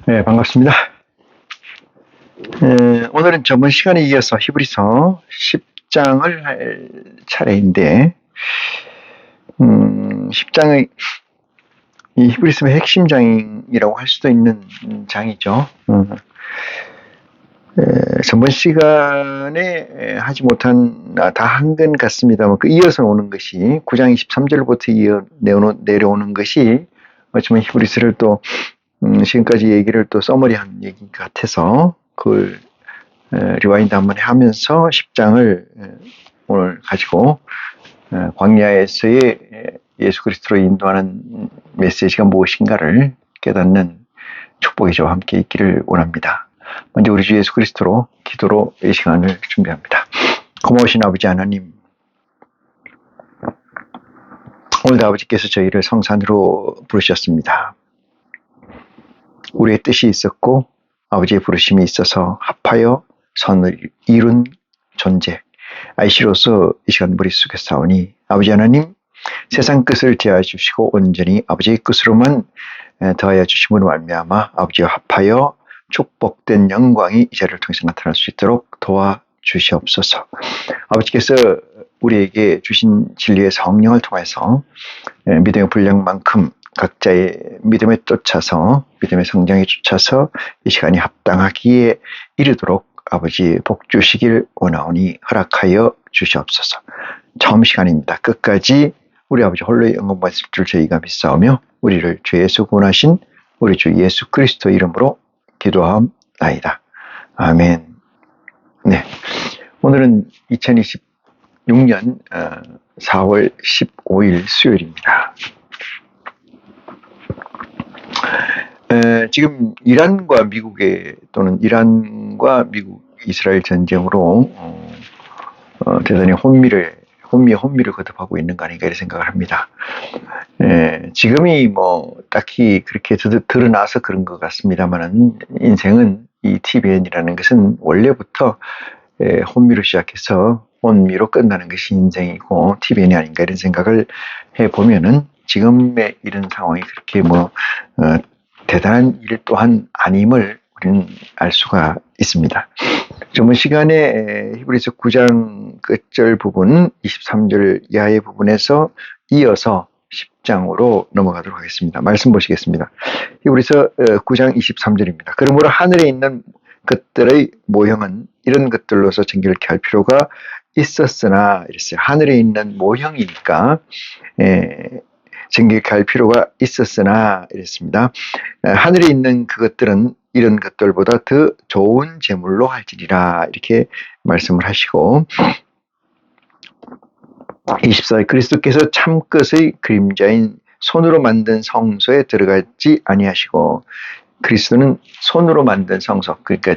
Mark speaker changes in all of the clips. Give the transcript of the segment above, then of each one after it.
Speaker 1: 네, 반갑습니다. 오늘은 저번 시간에 이어서 히브리서 10장을 할 차례인데, 10장의 이 히브리서의 핵심 장이라고 할 수도 있는 장이죠. 저번 시간에 하지 못한, 다 한 건 같습니다만, 그 이어서 오는 것이, 9장 23절부터 내려오는 것이, 어쩌면 히브리서를 또, 지금까지 얘기를 또 서머리한 얘기 같아서, 그걸 리와인드 한번 하면서 10장을 오늘 가지고 광야에서의 예수 그리스도로 인도하는 메시지가 무엇인가를 깨닫는 축복이 저와 함께 있기를 원합니다. 먼저 우리 주 예수 그리스도로 기도로 이 시간을 준비합니다. 고마우신 아버지 하나님, 오늘도 아버지께서 저희를 성산으로 부르셨습니다. 우리의 뜻이 있었고 아버지의 부르심이 있어서 합하여 선을 이룬 존재 아이시로서 이 시간 머릿속에 싸우니 아버지 하나님, 세상 끝을 대하여 주시고 온전히 아버지의 끝으로만 더하여 주심으로 말미암아 아버지와 합하여 축복된 영광이 이 자리를 통해서 나타날 수 있도록 도와주시옵소서. 아버지께서 우리에게 주신 진리의 성령을 통해서 믿음의 분량만큼 각자의 믿음에 쫓아서, 믿음의 성장에 쫓아서 이 시간이 합당하기에 이르도록 아버지 복 주시길 원하오니 허락하여 주시옵소서. 처음 시간입니다. 끝까지 우리 아버지 홀로 영광 받을 줄 저희가 믿사오며 우리를 주 예수 구원하신 우리 주 예수 그리스도 이름으로 기도하옵나이다. 아멘. 네, 오늘은 2026년 4월 15일 수요일입니다. 지금 이란과 미국의 또는 이란과 미국 이스라엘 전쟁으로 대단히 혼미를 거듭하고 있는 거 아닌가 이런 생각을 합니다. 지금이 뭐 딱히 그렇게 드러나서 그런 것 같습니다만은 인생은 이 TVN이라는 것은 원래부터 혼미로 시작해서 혼미로 끝나는 것이 인생이고 TVN이 아닌가 이런 생각을 해보면은 지금의 이런 상황이 그렇게 대단한 일 또한 아님을 우리는 알 수가 있습니다. 저번 시간에 히브리서 9장 끝절 부분 23절 이하의 부분에서 이어서 10장으로 넘어가도록 하겠습니다. 말씀 보시겠습니다. 히브리서 9장 23절입니다. 그러므로 하늘에 있는 것들의 모형은 이런 것들로서 정결케 할 필요가 있었으나 이랬어요. 하늘에 있는 모형이니까 정결케 할 필요가 있었으나 이랬습니다. 하늘에 있는 그것들은 이런 것들보다 더 좋은 제물로 할지니라 이렇게 말씀을 하시고 24절 그리스도께서 참것의 그림자인 손으로 만든 성소에 들어가지 아니하시고 그리스도는 손으로 만든 성소 그러니까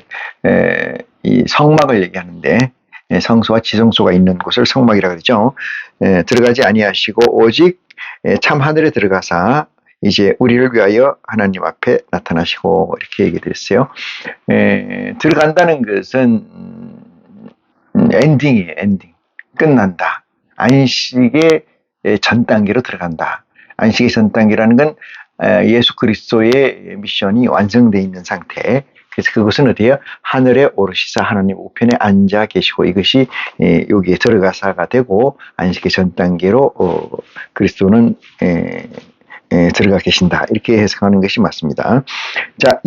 Speaker 1: 이 성막을 얘기하는데 성소와 지성소가 있는 곳을 성막이라고 그러죠. 들어가지 아니하시고 오직 참 하늘에 들어가사 이제 우리를 위하여 하나님 앞에 나타나시고 이렇게 얘기됐어요. 들어간다는 것은 엔딩이에요. 엔딩. 끝난다. 안식의 전 단계로 들어간다. 안식의 전 단계라는 건 예수 그리스도의 미션이 완성되어 있는 상태. 그래서 그것은 어디에요? 하늘에 오르시사 하나님 우편에 앉아 계시고 이것이 여기에 들어가사가 되고 안식의 전 단계로 그리스도는 들어가 계신다. 이렇게 해석하는 것이 맞습니다. 자,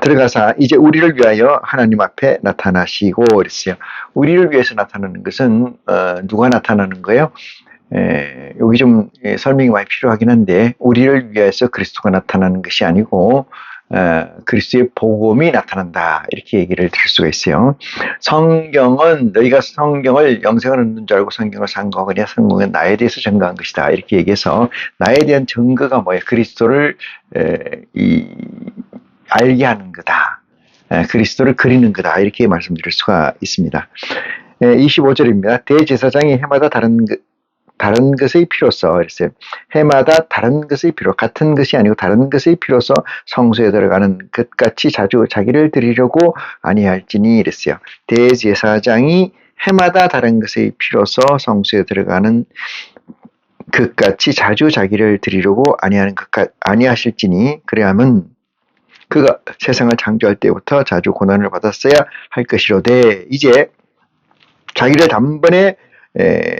Speaker 1: 들어가사 이제 우리를 위하여 하나님 앞에 나타나시고 그랬어요. 우리를 위해서 나타나는 것은 누가 나타나는 거예요? 여기 좀 설명이 많이 필요하긴 한데 우리를 위해서 그리스도가 나타나는 것이 아니고 그리스도의 복음이 나타난다 이렇게 얘기를 드릴 수가 있어요. 성경은 너희가 성경을 영생을 얻는 줄 알고 성경을 상고하거냐 성경은 나에 대해서 증거한 것이다 이렇게 얘기해서 나에 대한 증거가 뭐예요? 그리스도를 알게 하는 거다. 그리스도를 그리는 거다 이렇게 말씀드릴 수가 있습니다. 25절입니다. 대제사장이 해마다 다른 것의 필요서 그랬어요. 해마다 다른 것의 필요, 같은 것이 아니고 다른 것의 필요서 성소에 들어가는 것 같이 자주 자기를 드리려고 아니할지니 이랬어요. 대제사장이 해마다 다른 것의 필요서 성소에 들어가는 그같이 자주 자기를 드리려고 아니하실지니 그래야면 그가 세상을 창조할 때부터 자주 고난을 받았어야 할 것이로되 이제 자기를 단번에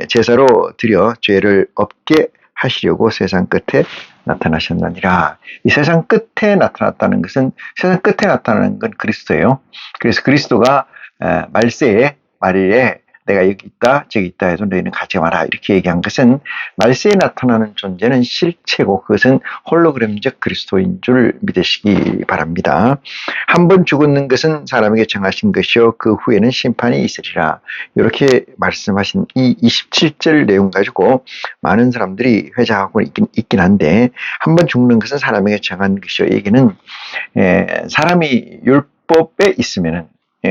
Speaker 1: 제사로 드려 죄를 없게 하시려고 세상 끝에 나타나셨느니라. 이 세상 끝에 나타났다는 것은 세상 끝에 나타나는 건 그리스도예요. 그래서 그리스도가 말세에 내가 여기 있다 저기 있다 해도 너희는 가지 마라 이렇게 얘기한 것은 말세에 나타나는 존재는 실체고 그것은 홀로그램적 그리스도인 줄 믿으시기 바랍니다. 한 번 죽었는 것은 사람에게 정하신 것이요 그 후에는 심판이 있으리라. 이렇게 말씀하신 이 27절 내용 가지고 많은 사람들이 회자하고 있긴 한데 한 번 죽는 것은 사람에게 정한 것이요 얘기는 사람이 율법에 있으면은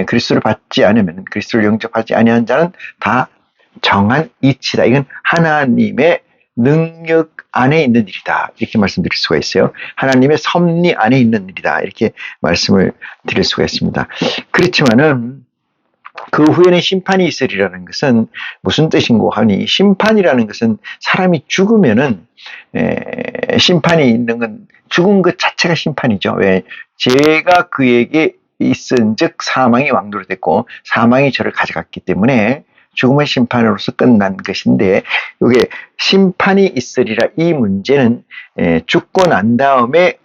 Speaker 1: 그리스도를 받지 않으면 그리스도를 영접하지 아니한 자는 다 정한 이치다. 이건 하나님의 능력 안에 있는 일이다. 이렇게 말씀드릴 수가 있어요. 하나님의 섭리 안에 있는 일이다. 이렇게 말씀을 드릴 수가 있습니다. 그렇지만은 그 후에는 심판이 있으리라는 것은 무슨 뜻인고 하니 심판이라는 것은 사람이 죽으면은 심판이 있는 건 죽은 것 자체가 심판이죠. 왜? 죄가 그에게 있은즉 사망이 왕도로 됐고 사망이 저를 가져갔기 때문에 죽음의 심판으로서 끝난 것인데 이게 심판이 있으리라 이 문제는 죽고 난 다음에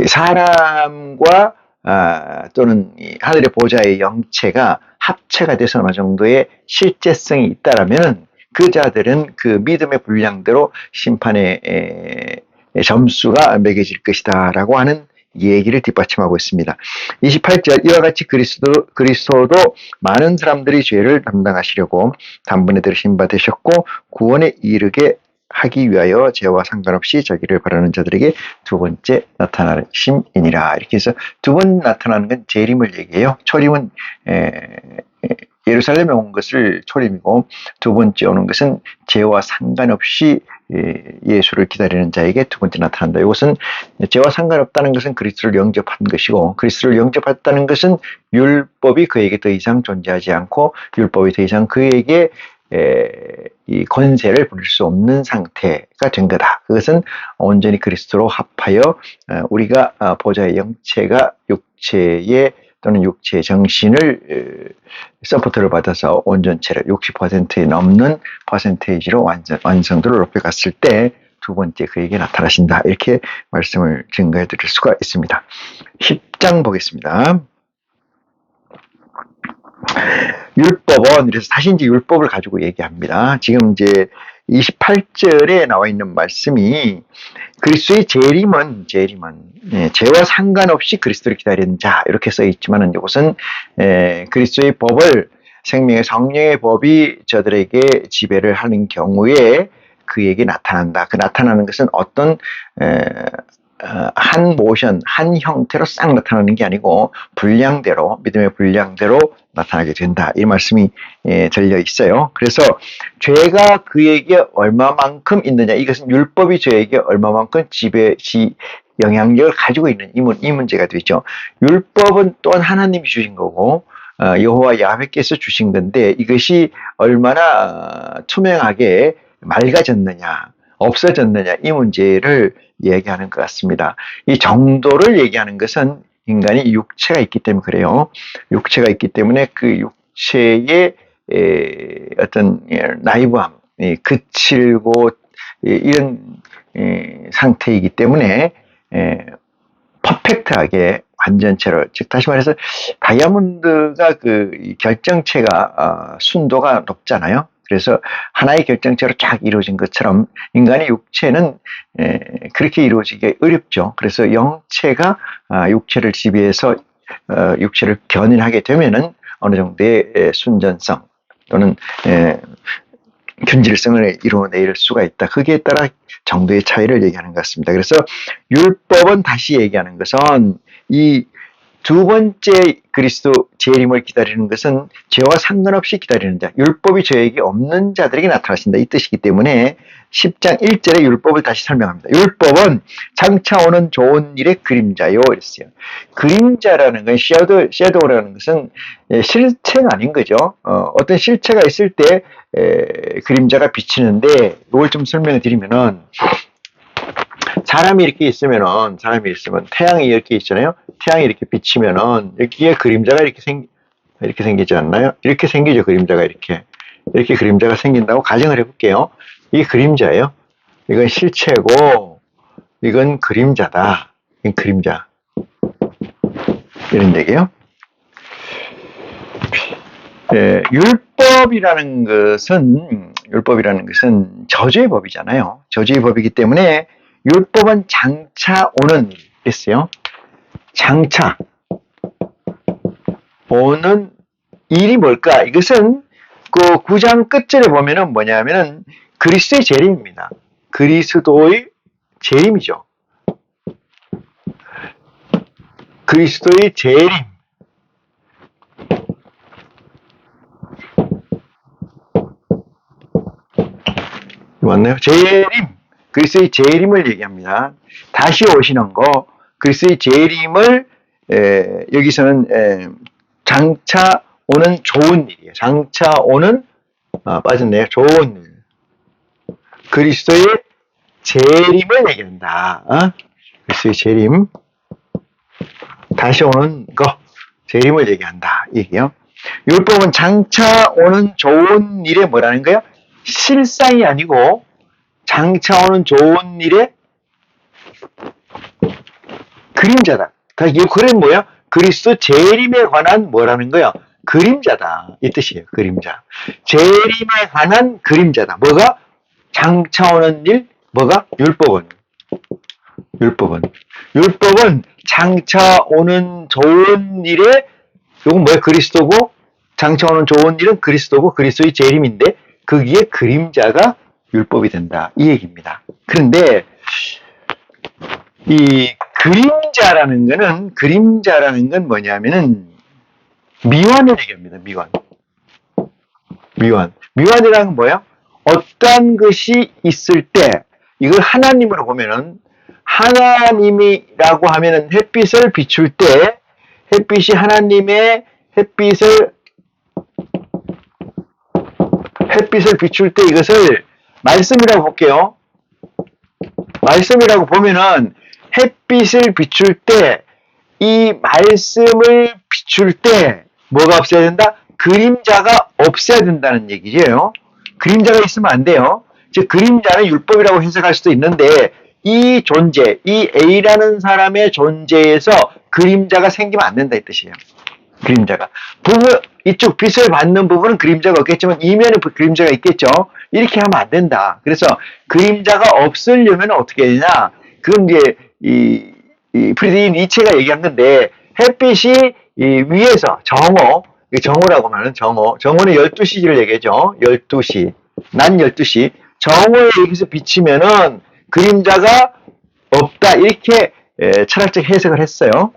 Speaker 1: 사람과 또는 하늘의 보좌의 영체가 합체가 돼서 어느 정도의 실제성이 있다라면 그 자들은 그 믿음의 분량대로 심판의 점수가 매겨질 것이다 라고 하는 얘기를 뒷받침하고 있습니다. 28절 이와 같이 그리스도도 많은 사람들이 죄를 담당하시려고 단번에 들으신 바 되셨고 구원에 이르게 하기 위하여 죄와 상관없이 자기를 바라는 자들에게 두 번째 나타나심이니라. 이렇게 해서 두 번 나타나는 건 재림을 얘기해요. 초림은 예루살렘에 온 것을 초림이고 두 번째 오는 것은 죄와 상관없이 예수를 기다리는 자에게 두 번째 나타난다. 이것은 죄와 상관없다는 것은 그리스도를 영접한 것이고 그리스도를 영접했다는 것은 율법이 그에게 더 이상 존재하지 않고 율법이 더 이상 그에게 이 권세를 부릴 수 없는 상태가 된 거다. 그것은 온전히 그리스도로 합하여 우리가 보좌의 영체가 육체의 또는 육체의 정신을 서포트를 받아서 온전체를 60%에 넘는 퍼센테이지로 완성도를 높여갔을 때 두 번째 그에게 나타나신다. 이렇게 말씀을 증거해 드릴 수가 있습니다. 10장 보겠습니다. 율법은 그래서 다시 이제 율법을 가지고 얘기합니다. 지금 이제 28절에 나와 있는 말씀이 그리스도의 재림은 죄와 상관없이 그리스도를 기다리는 자 이렇게 써 있지만은 이것은 그리스도의 법을 생명의 성령의 법이 저들에게 지배를 하는 경우에 그에게 나타난다. 그 나타나는 것은 어떤 한 모션, 한 형태로 싹 나타나는 게 아니고 분량대로 믿음의 분량대로 나타나게 된다. 이 말씀이 들려 있어요. 그래서 죄가 그에게 얼마만큼 있느냐 이것은 율법이 죄에게 얼마만큼 영향력을 가지고 있는 이 문제가 되죠. 율법은 또한 하나님이 주신 거고 여호와 야훼께서 주신 건데 이것이 얼마나 투명하게 맑아졌느냐 없어졌느냐 이 문제를 얘기하는 것 같습니다. 이 정도를 얘기하는 것은 인간이 육체가 있기 때문에 그래요. 육체가 있기 때문에 그 육체의 어떤 나이브함, 그칠고 이런 상태이기 때문에 퍼펙트하게 완전체로 즉 다시 말해서 다이아몬드가 그 결정체가 순도가 높잖아요. 그래서 하나의 결정체로 쫙 이루어진 것처럼 인간의 육체는 그렇게 이루어지기 어렵죠. 그래서 영체가 육체를 지배해서 육체를 견인하게 되면은 어느 정도의 순전성 또는 균질성을 이루어낼 수가 있다. 거기에 따라 정도의 차이를 얘기하는 것 같습니다. 그래서 율법은 다시 얘기하는 것은 이 두 번째 그리스도 재림을 기다리는 것은 죄와 상관없이 기다리는 자, 율법이 저에게 없는 자들에게 나타나신다 이 뜻이기 때문에 10장 1절에 율법을 다시 설명합니다. 율법은 장차 오는 좋은 일의 그림자요 이랬어요. 그림자라는 건 섀도우라는 것은 실체가 아닌 거죠. 어떤 실체가 있을 때 그림자가 비치는데 이걸 좀 설명해 드리면은 사람이 있으면 태양이 이렇게 있잖아요. 태양이 이렇게 비치면은 여기에 그림자가 이렇게 생기지 않나요? 이렇게 생기죠. 그림자가 이렇게 그림자가 생긴다고 가정을 해볼게요. 이게 그림자예요. 이건 실체고 이건 그림자다. 이건 그림자. 이런 얘기예요. 율법이라는 것은 저주의 법이잖아요. 저주의 법이기 때문에 율법은 장차 오는 일 있어요. 장차 오는 일이 뭘까? 이것은 그 9장 끝절에 보면은 뭐냐면은 그리스도의 재림입니다. 그리스도의 재림이죠. 그리스도의 재림. 맞나요? 재림. 그리스도의 재림을 얘기합니다. 다시 오시는 거. 그리스도의 재림을 여기서는 장차 오는 좋은 일이에요. 장차 오는 빠졌네요. 좋은 일. 그리스도의 재림을 얘기한다. 그리스도의 재림. 다시 오는 거. 재림을 얘기한다. 얘기요. 율법은 장차 오는 좋은 일에 뭐라는 거예요? 실상이 아니고 장차 오는 좋은 일의 그림자다. 그림 뭐야? 그리스도 재림에 관한 뭐라는 거야? 그림자다. 이 뜻이에요. 그림자. 재림에 관한 그림자다. 뭐가? 장차 오는 일, 뭐가? 율법은 장차 오는 좋은 일에 이건 뭐야? 그리스도고 장차 오는 좋은 일은 그리스도고 그리스도의 재림인데 거기에 그림자가 율법이 된다. 이 얘기입니다. 그런데 이 그림자라는 건 뭐냐면은 미완을 얘기합니다. 미완이라는 건 뭐야? 어떤 것이 있을 때 이걸 하나님으로 보면은 하나님이라고 하면은 햇빛을 비출 때 햇빛이 하나님의 햇빛을 비출 때 이것을 말씀이라고 볼게요. 말씀이라고 보면은 햇빛을 비출 때 이 말씀을 비출 때 뭐가 없어야 된다? 그림자가 없어야 된다는 얘기죠. 그림자가 있으면 안 돼요. 즉 그림자는 율법이라고 해석할 수도 있는데 이 존재, 이 A라는 사람의 존재에서 그림자가 생기면 안 된다 이 뜻이에요. 그림자가. 이쪽 빛을 받는 부분은 그림자가 없겠지만 이면에 그림자가 있겠죠. 이렇게 하면 안 된다. 그래서 그림자가 없으려면 어떻게 해야 되냐? 그건 이제 프리드리히 니체가 얘기한 건데 햇빛이 위에서 정오라고 말하는 정오는 12시를 얘기하죠. 12시. 낮 12시. 정오에 여기서 비치면은 그림자가 없다. 이렇게 철학적 해석을 했어요.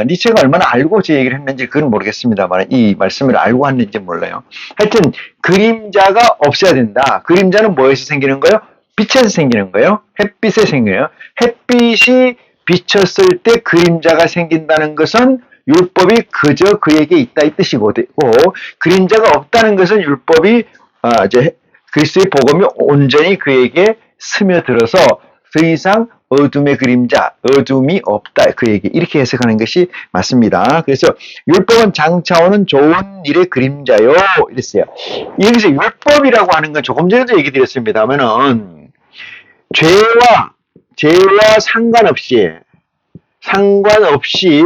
Speaker 1: 니체가 얼마나 알고 제 얘기를 했는지 그건 모르겠습니다만 이 말씀을 알고 했는지 몰라요. 하여튼 그림자가 없어야 된다. 그림자는 뭐에서 생기는 거예요? 빛에서 생기는 거예요. 햇빛에 생겨요. 햇빛이 비쳤을 때 그림자가 생긴다는 것은 율법이 그저 그에게 있다 이 뜻이고 그림자가 없다는 것은 율법이 이제 그리스도의 복음이 온전히 그에게 스며들어서 더 이상 어둠의 그림자, 어둠이 없다 그에게 이렇게 해석하는 것이 맞습니다. 그래서 율법은 장차 오는 좋은 일의 그림자요 이랬어요. 여기서 율법이라고 하는 건 조금 전에도 얘기 드렸습니다만은 죄와 상관없이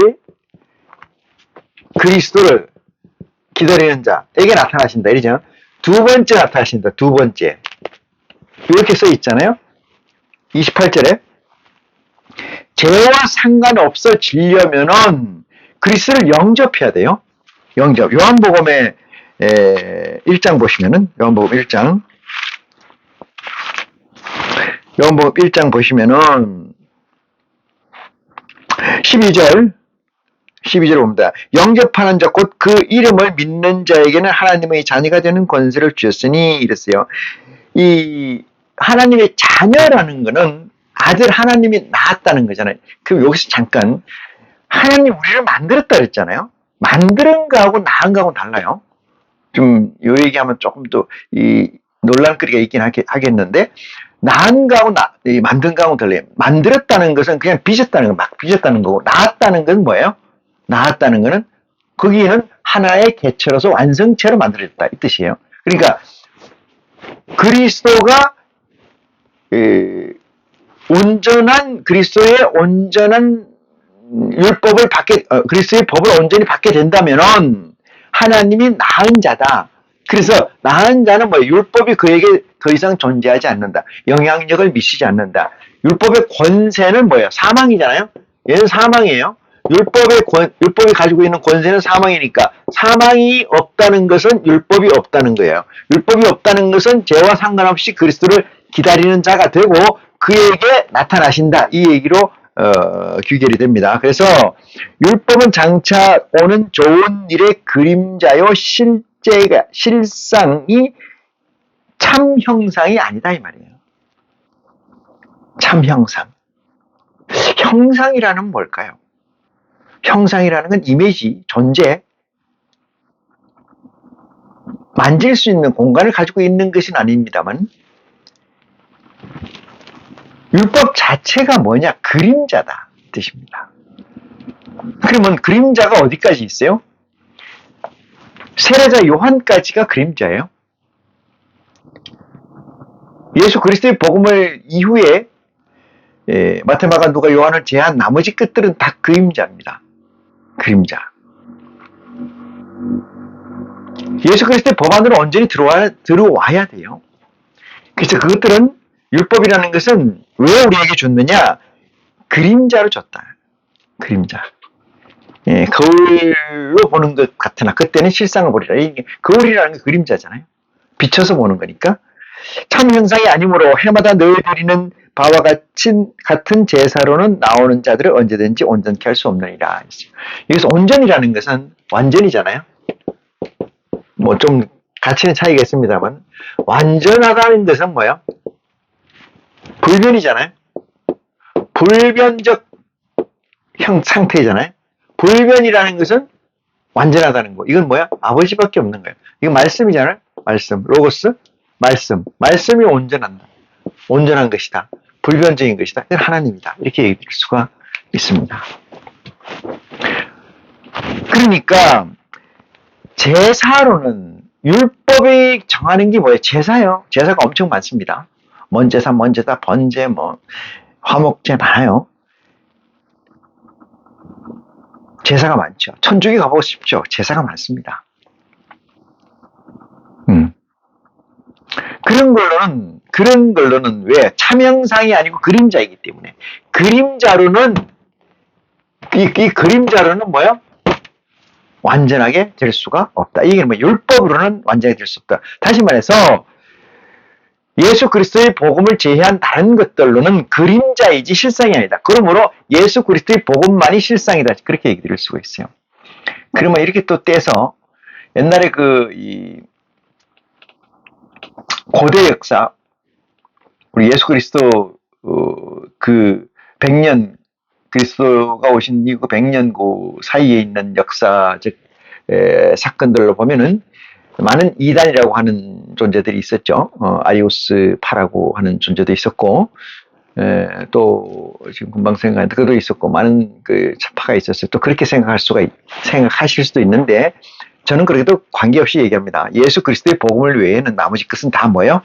Speaker 1: 그리스도를 기다리는 자에게 나타나신다. 이러죠. 두 번째 나타나신다. 두 번째. 이렇게 써 있잖아요. 28절에 죄와 상관없어지려면은 그리스도를 영접해야 돼요. 영접. 요한복음의 1장 보시면은 요한복음 1장 보시면은 12절 12절 봅니다. 영접하는 자 곧 그 이름을 믿는 자에게는 하나님의 자녀가 되는 권세를 주셨으니 이랬어요. 이 하나님의 자녀라는 거는 아들 하나님이 낳았다는 거잖아요. 그럼 여기서 잠깐 하나님 우리를 만들었다 그랬잖아요. 만드는 거하고 낳은 거하고 달라요. 좀 요 얘기하면 조금 더 이 논란거리가 있긴 하겠는데 낳은 거하고 만든 거하고 달라요. 만들었다는 것은 그냥 빚었다는 거, 막 빚었다는 거고 낳았다는 건 뭐예요? 낳았다는 거는 거기에는 하나의 개체로서 완성체로 만들어졌다 이 뜻이에요. 그러니까 그리스도가 온전한 그리스도의 온전한 율법을 그리스도의 법을 온전히 받게 된다면은 하나님이 낳은 자다. 그래서 낳은 자는 뭐 율법이 그에게 더 이상 존재하지 않는다. 영향력을 미치지 않는다. 율법의 권세는 뭐예요? 사망이잖아요. 얘는 사망이에요. 율법이 가지고 있는 권세는 사망이니까 사망이 없다는 것은 율법이 없다는 거예요. 율법이 없다는 것은 죄와 상관없이 그리스도를 기다리는 자가 되고 그에게 나타나신다. 이 얘기로 귀결이 됩니다. 그래서 율법은 장차 오는 좋은 일의 그림자요 실상이 참 형상이 아니다 이 말이에요. 참 형상. 형상이라는 뭘까요? 형상이라는 건 이미지, 존재, 만질 수 있는 공간을 가지고 있는 것은 아닙니다만 율법 자체가 뭐냐? 그림자다 뜻입니다. 그러면 그림자가 어디까지 있어요? 세례자 요한까지가 그림자예요. 예수 그리스도의 복음을 이후에 마태, 마가, 누가, 요한을 제한 나머지 것들은 다 그림자입니다. 그림자. 예수 그리스도의 법 안으로 온전히 들어와야 돼요. 그래서 그것들은 율법이라는 것은 왜 우리에게 줬느냐? 그림자로 줬다. 그림자. 거울로 보는 것 같으나 그때는 실상을 보리라. 거울이라는 게 그림자잖아요. 비춰서 보는 거니까. 참 형상이 아니므로 해마다 너희들이는 바와 같은 제사로는 나오는 자들을 언제든지 온전케 할 수 없느니라. 여기서 온전이라는 것은 완전이잖아요. 뭐 좀 가치는 차이가 있습니다만 완전하다는 것은 뭐예요? 불변이잖아요. 불변적 상태잖아요. 불변이라는 것은 완전하다는 거. 이건 뭐야? 아버지밖에 없는 거예요. 이건 말씀이잖아요. 말씀, 로고스, 말씀이 온전한 것이다. 불변적인 것이다. 이건 하나님이다. 이렇게 얘기할 수가 있습니다. 그러니까 제사로는 율법이 정하는 게 뭐예요? 제사요. 제사가 엄청 많습니다. 먼제사, 번제, 화목제 많아요. 제사가 많죠. 천주교 가보십시오. 제사가 많습니다. 그런 걸로는 왜? 참형상이 아니고 그림자이기 때문에. 그림자로는, 이 그림자로는 뭐요? 완전하게 될 수가 없다. 이게 뭐 율법으로는 완전하게 될 수 없다. 다시 말해서, 예수 그리스도의 복음을 제외한 다른 것들로는 그림자이지 실상이 아니다. 그러므로 예수 그리스도의 복음만이 실상이다. 그렇게 얘기 드릴 수가 있어요. 그러면 이렇게 또 떼서 옛날에 고대 역사, 우리 예수 그리스도 그 100년 그리스도가 오신 이후 100년 그 사이에 있는 역사적 사건들로 보면은 많은 이단이라고 하는 존재들이 있었죠. 아리오스파라고 하는 존재도 있었고, 또 지금 금방 생각하는데 그도 있었고 많은 그 파가 있었어요. 또 그렇게 생각하실 수도 있는데 저는 그래도 관계없이 얘기합니다. 예수 그리스도의 복음을 외에는 나머지 것은 다 뭐예요?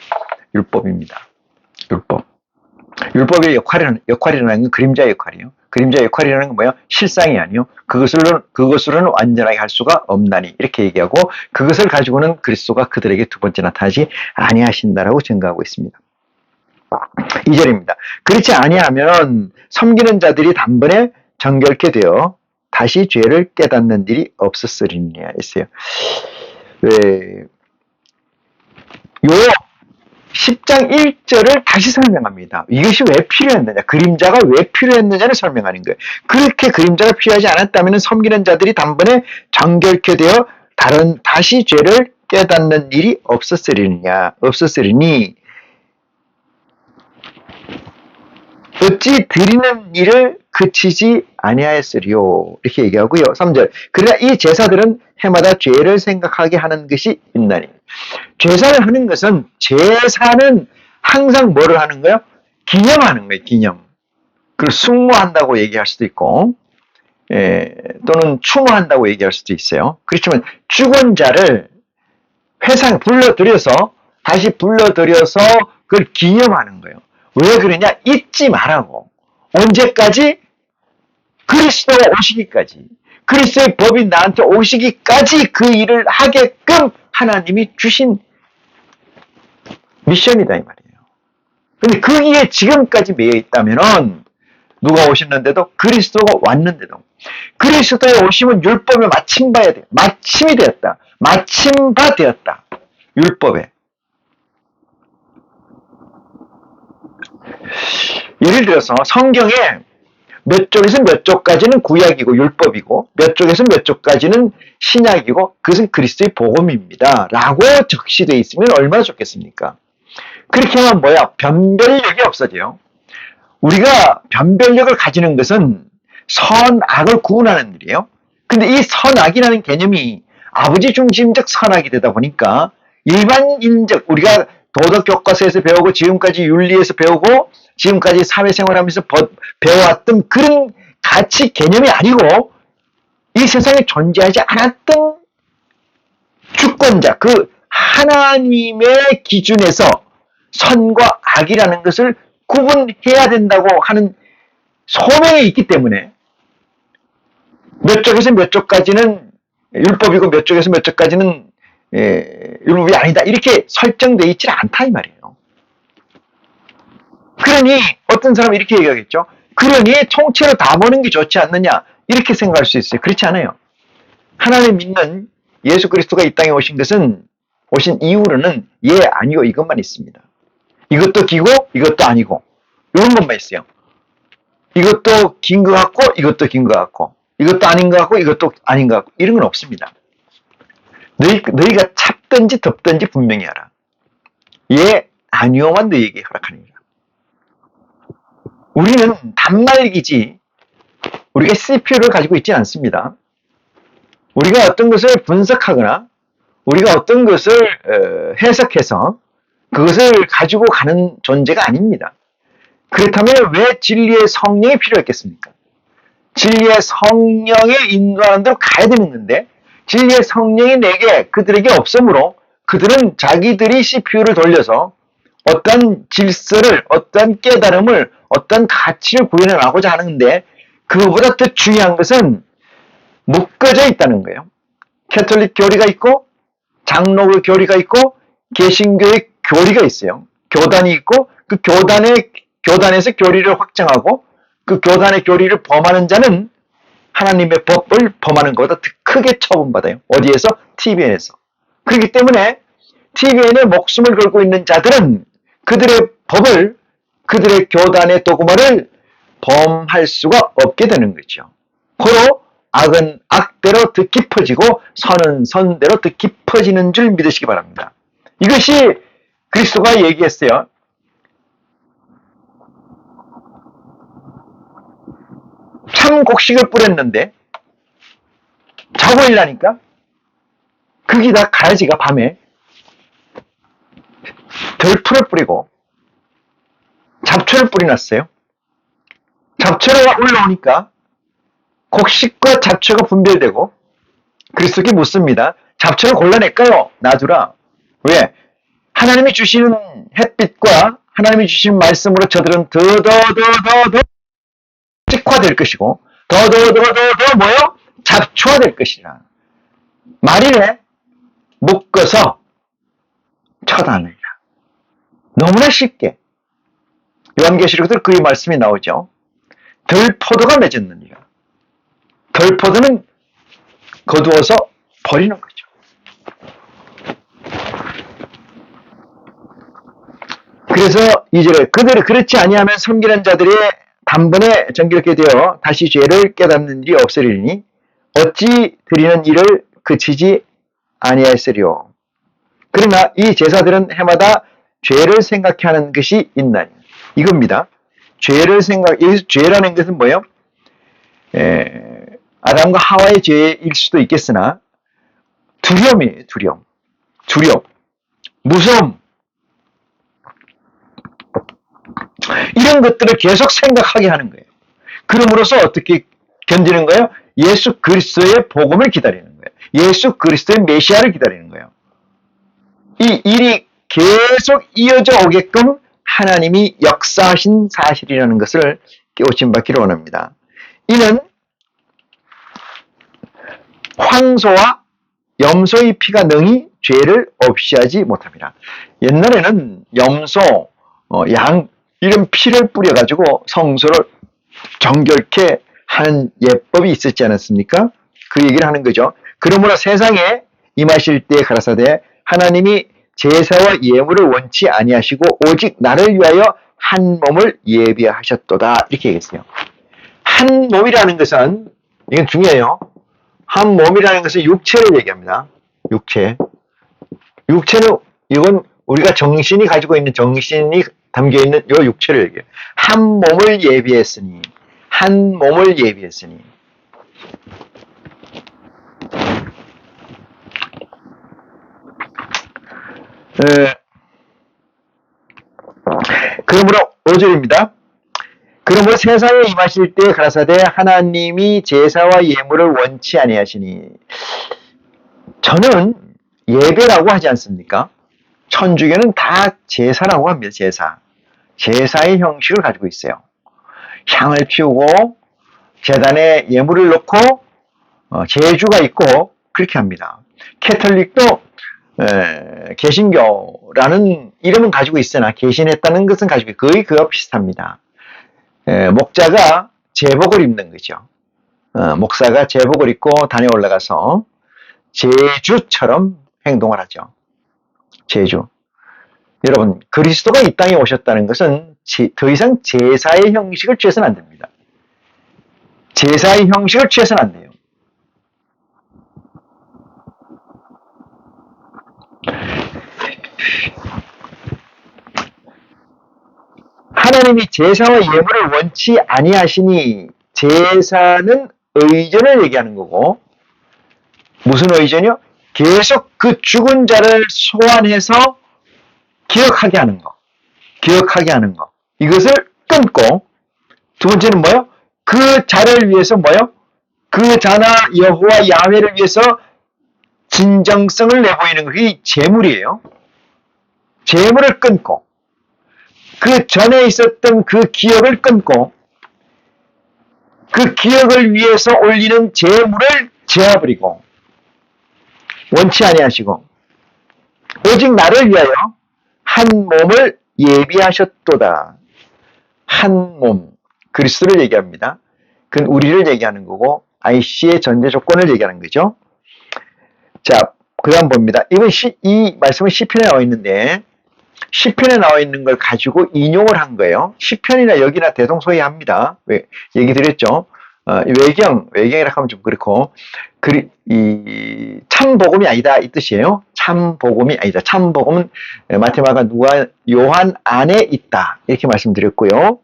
Speaker 1: 율법입니다. 율법. 율법의 역할이라는 건 그림자의 역할이에요. 그림자의 역할이라는 건 뭐예요? 실상이 아니요. 그것으로는 완전하게 할 수가 없나니. 이렇게 얘기하고 그것을 가지고는 그리스도가 그들에게 두 번째 나타나지 아니하신다라고 증거하고 있습니다. 2절입니다. 그렇지 아니하면 섬기는 자들이 단번에 정결케 되어 다시 죄를 깨닫는 일이 없었으리니라 했어요. 요 10장 1절을 다시 설명합니다. 이것이 왜 필요했느냐, 그림자가 왜 필요했느냐를 설명하는 거예요. 그렇게 그림자가 필요하지 않았다면 섬기는 자들이 단번에 정결케 되어 다시 죄를 깨닫는 일이 없었으리니 어찌 드리는 일을 그치지 아니하였으리요. 이렇게 얘기하고요. 3절. 그러나 이 제사들은 해마다 죄를 생각하게 하는 것이 있나니. 제사를 하는 것은, 제사는 항상 뭐를 하는 거예요? 기념하는 거예요. 기념. 그리고 숙모한다고 얘기할 수도 있고, 또는 추모한다고 얘기할 수도 있어요. 그렇지만 죽은 자를 다시 불러들여서 그걸 기념하는 거예요. 왜 그러냐? 잊지 말라고. 언제까지? 그리스도가 오시기까지. 그리스도의 법이 나한테 오시기까지 그 일을 하게끔 하나님이 주신 미션이다, 이 말이에요. 근데 거기에 지금까지 매여 있다면은, 누가 오셨는데도, 그리스도가 왔는데도, 그리스도의 오심은 율법에 마침봐야 돼. 마침이 되었다. 마침바 되었다. 율법에. 예를 들어서 성경에 몇 쪽에서 몇 쪽까지는 구약이고 율법이고 몇 쪽에서 몇 쪽까지는 신약이고 그것은 그리스도의 복음입니다. 라고 적시되어 있으면 얼마나 좋겠습니까? 그렇게 하면 뭐야? 변별력이 없어져요. 우리가 변별력을 가지는 것은 선악을 구분하는 일이에요. 근데 이 선악이라는 개념이 아버지 중심적 선악이 되다 보니까 일반인적, 우리가 도덕 교과서에서 배우고 지금까지 윤리에서 배우고 지금까지 사회생활하면서 배워왔던 그런 가치 개념이 아니고 이 세상에 존재하지 않았던 주권자, 그 하나님의 기준에서 선과 악이라는 것을 구분해야 된다고 하는 소명이 있기 때문에 몇 쪽에서 몇 쪽까지는 율법이고 몇 쪽에서 몇 쪽까지는 율법이 아니다, 이렇게 설정되어 있지 않다, 이 말이에요. 그러니 어떤 사람은 이렇게 얘기하겠죠. 그러니 통째로 다 보는 게 좋지 않느냐, 이렇게 생각할 수 있어요. 그렇지 않아요. 하나님 믿는 예수 그리스도가 이 땅에 오신 이후로는 아니고 이것만 있습니다. 이것도 기고 이것도 아니고 이런 것만 있어요. 이것도 긴 것 같고 이것도 긴 것 같고 이것도 아닌 것 같고 이것도 아닌 것 같고 이런 건 없습니다. 너희가 찾든지 덮든지 분명히 알아. 아니오만 너희에게 허락하느니라. 우리는 단말기지 우리가 CPU를 가지고 있지 않습니다. 우리가 어떤 것을 분석하거나 우리가 어떤 것을 해석해서 그것을 가지고 가는 존재가 아닙니다. 그렇다면 왜 진리의 성령이 필요했겠습니까? 진리의 성령의 인도하는 대로 가야 되는 건데 진리의 성령이 그들에게 없으므로 그들은 자기들이 CPU를 돌려서 어떤 질서를, 어떤 깨달음을, 어떤 가치를 구현해 나가고자 하는데 그거보다 더 중요한 것은 묶어져 있다는 거예요. 캐톨릭 교리가 있고 장로교 교리가 있고 개신교의 교리가 있어요. 교단이 있고 그 교단에서 교리를 확장하고 그 교단의 교리를 범하는 자는 하나님의 법을 범하는 것보다 더 크게 처분받아요. 어디에서? TVN에서. 그렇기 때문에 TVN에 목숨을 걸고 있는 자들은 그들의 법을, 그들의 교단의 도구마를 범할 수가 없게 되는 거죠. 고로 악은 악대로 더 깊어지고 선은 선대로 더 깊어지는 줄 믿으시기 바랍니다. 이것이 그리스도가 얘기했어요. 참 곡식을 뿌렸는데 자고 일나니까 거기다 가라지가 밤에 덜풀을 뿌리고 잡초를 뿌려놨어요. 잡초가 올라오니까 곡식과 잡초가 분별되고 그리스도께 묻습니다. 잡초를 골라낼까요? 놔두라. 왜? 하나님이 주시는 햇빛과 하나님이 주시는 말씀으로 저들은 더 식화될 것이고 더 뭐요? 잡초화될 것이라. 말이래 묶어서 처단하느니라. 너무나 쉽게 요한계시록에서 그 말씀이 나오죠. 들포도가 맺었느니라. 들포도는 거두어서 버리는 거죠. 그래서 2절에 그들이 그렇지 아니하면 섬기는 자들의 단번에 정결케 되어 다시 죄를 깨닫는 일이 없으리니 어찌 드리는 일을 그치지 아니하였으리요. 그러나 이 제사들은 해마다 죄를 생각해 하는 것이 있나니 이겁니다. 여기서 죄라는 것은 뭐예요? 아담과 하와의 죄일 수도 있겠으나 두려움이에요. 두려움, 무서움, 이런 것들을 계속 생각하게 하는 거예요. 그럼으로써 어떻게 견디는 거예요? 예수 그리스도의 복음을 기다리는 거예요. 예수 그리스도의 메시아를 기다리는 거예요. 이 일이 계속 이어져 오게끔 하나님이 역사하신 사실이라는 것을 깨우침 받기를 원합니다. 이는 황소와 염소의 피가 능히 죄를 없이 하지 못합니다. 옛날에는 염소, 양 이런 피를 뿌려가지고 성소를 정결케 하는 예법이 있었지 않았습니까? 그 얘기를 하는 거죠. 그러므로 세상에 임하실 때에 가라사대 하나님이 제사와 예물을 원치 아니하시고 오직 나를 위하여 한 몸을 예비하셨도다 이렇게 얘기했어요. 한 몸이라는 것은 이건 중요해요. 한 몸이라는 것은 육체를 얘기합니다. 육체는 이건 우리가 정신이 가지고 있는 정신이 담겨 있는 이 육체를 얘기해요. 한 몸을 예비했으니 그러므로 5절입니다. 그러므로 세상에 임하실 때 가라사대 하나님이 제사와 예물을 원치 아니하시니 저는 예배라고 하지 않습니까? 천주교는 다 제사라고 합니다. 제사의 형식을 가지고 있어요. 향을 피우고 제단에 예물을 놓고 제주가 있고 그렇게 합니다. 캐톨릭도 개신교라는 이름은 가지고 있으나 개신했다는 것은 가지고 거의 그와 비슷합니다. 목자가 제복을 입는 거죠. 목사가 제복을 입고 단에 올라가서 제주처럼 행동을 하죠. 제주. 여러분, 그리스도가 이 땅에 오셨다는 것은 더 이상 제사의 형식을 취해서는 안 됩니다. 제사의 형식을 취해서는 안 돼요. 하나님이 제사와 예물을 원치 아니하시니 제사는 의전을 얘기하는 거고 무슨 의전이요? 계속 그 죽은 자를 소환해서 기억하게 하는 거. 이것을 끊고 두 번째는 뭐요? 그 자를 위해서 뭐요? 그 자나 여호와 야훼를 위해서 진정성을 내보이는 것이 제물이에요. 제물을 끊고 그 전에 있었던 그 기억을 끊고 그 기억을 위해서 올리는 제물을 제어버리고 원치 아니하시고 오직 나를 위하여 한 몸을 예비하셨도다. 한 몸, 그리스도를 얘기합니다. 그건 우리를 얘기하는 거고 IC의 전제 조건을 얘기하는 거죠. 자, 그 다음 봅니다. 이 말씀은 시편에 나와 있는데 시편에 나와 있는 걸 가지고 인용을 한 거예요. 시편이나 여기나 대동소이합니다. 얘기 드렸죠. 외경이라 하면 좀 그렇고 참 복음이 아니다 이 뜻이에요. 참 복음이 아니다. 참 복음은 마태마가 누가 요한 안에 있다 이렇게 말씀드렸고요.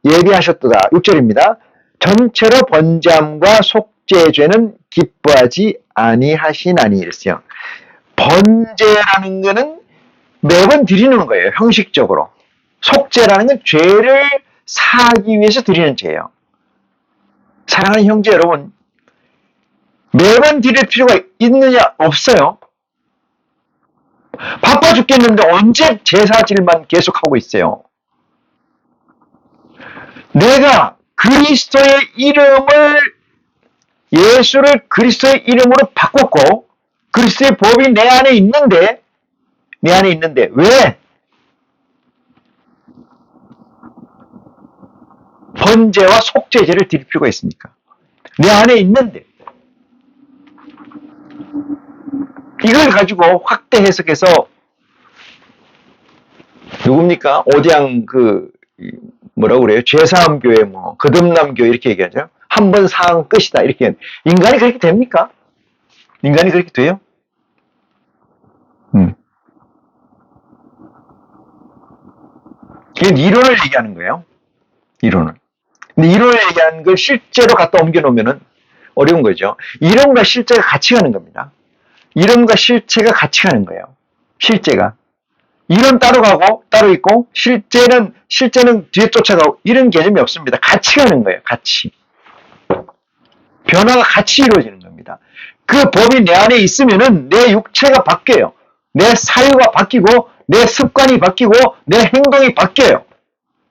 Speaker 1: 예비하셨도다 6절입니다. 전체로 번제함과 속죄죄는 기뻐하지 아니하시나니 이랬어요. 번제라는 거는 매번 드리는 거예요. 형식적으로. 속죄라는 건 죄를 사하기 위해서 드리는 죄예요. 사랑하는 형제 여러분, 매번 드릴 필요가 있느냐? 없어요. 바빠 죽겠는데 언제 제사질만 계속하고 있어요. 내가 그리스도의 이름을 예수를 그리스도의 이름으로 바꿨고 그리스도의 법이 내 안에 있는데 왜 번제와 속죄제를 드릴 필요가 있습니까? 내 안에 있는데 이걸 가지고 확대 해석해서 누굽니까? 오디양 뭐라고 그래요? 죄사함교회 거듭남교회 이렇게 얘기하죠. 한 번 사항 끝이다 이렇게. 인간이 그렇게 됩니까? 인간이 그렇게 돼요? 이건 이론을 얘기하는 거예요. 이론을. 근데 이론을 얘기하는 걸 실제로 갖다 옮겨 놓으면은 어려운 거죠. 이론과 실제가 같이 가는 겁니다. 이론과 실체가 같이 가는 거예요. 실제가. 이론 따로 가고 따로 있고 실제는 뒤에 쫓아가고 이런 개념이 없습니다. 같이 가는 거예요. 같이. 변화가 같이 이루어지는 겁니다. 그 법이 내 안에 있으면은 내 육체가 바뀌어요. 내 사유가 바뀌고 내 습관이 바뀌고 내 행동이 바뀌어요.